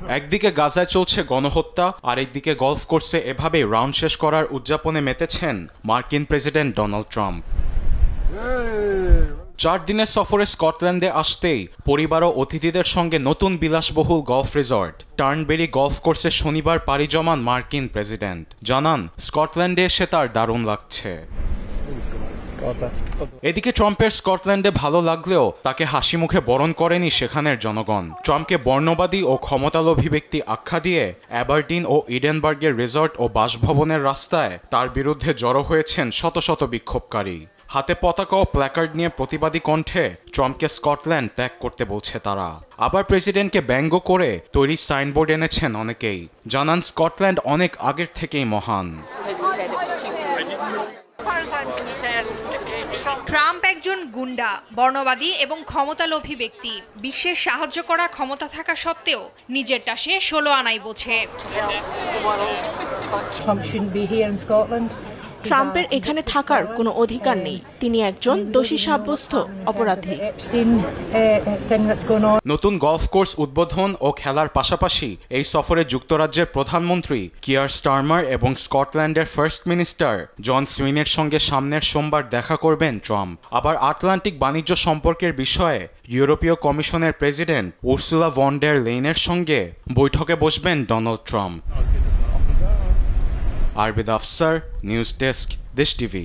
একদিকে গাজায় চলছে গণহত্যা, আর একদিকে গলফ কোর্সে এভাবেই রাউন্ড শেষ করার উদযাপনে মেতেছেন মার্কিন প্রেসিডেন্ট ডোনাল্ড ট্রাম্প। 4 দিনের সফরে স্কটল্যান্ডে আসতেই পরিবার ও অতিথিদের সঙ্গে নতুন বিলাসবহুল গলফ রিসর্ট টার্নবেরি গলফ কোর্সে শনিবার পাড়ি জমান মার্কিন প্রেসিডেন্ট। জানান, স্কটল্যান্ডে এসে তার দারুণ লাগছে। এদিকে ট্রাম্পের স্কটল্যান্ডে ভালো লাগলেও তাকে হাসি মুখে বরণ করেনি সেখানের জনগণ। ট্রাম্পকে বর্ণবাদী ও ক্ষমতালোভী ব্যক্তি আখ্যা দিয়ে অ্যাবারডিন ও ইডেনবার্গের রিসর্ট ও বাসভবনের রাস্তায় তার বিরুদ্ধে জড়ো হয়েছেন শত শত বিক্ষোভকারী। হাতে পতাকা ও প্ল্যাকার্ড নিয়ে প্রতিবাদী কণ্ঠে ট্রাম্পকে স্কটল্যান্ড ত্যাগ করতে বলছে তারা। আবার প্রেসিডেন্টকে ব্যঙ্গ করে তৈরি সাইনবোর্ড এনেছেন অনেকেই। জানান, স্কটল্যান্ড অনেক আগের থেকেই মহান। ট্রাম্প একজন গুন্ডা, বর্ণবাদী এবং ক্ষমতালোভী ব্যক্তি। বিশ্বের সাহায্য করার ক্ষমতা থাকা সত্ত্বেও নিজেরটা সে 16 আনাই বোঝে। ট্রাম্পের এখানে থাকার কোনো অধিকার নেই। তিনি একজন দোষী সাব্যস্ত অপরাধী। নতুন গলফ কোর্স উদ্বোধন ও খেলার পাশাপাশি এই সফরে যুক্তরাজ্যের প্রধানমন্ত্রী কিয়ার স্টারমার এবং স্কটল্যান্ডের ফার্স্ট মিনিস্টার জন সুইনের সঙ্গে সামনের সোমবার দেখা করবেন ট্রাম্প। আবার আটলান্টিক বাণিজ্য সম্পর্কের বিষয়ে ইউরোপীয় কমিশনের প্রেসিডেন্ট উর্সুলা ভন ডের লেইনের সঙ্গে বৈঠকে বসবেন Donald Trump. Arbid Afsar, news desk, Desh TV.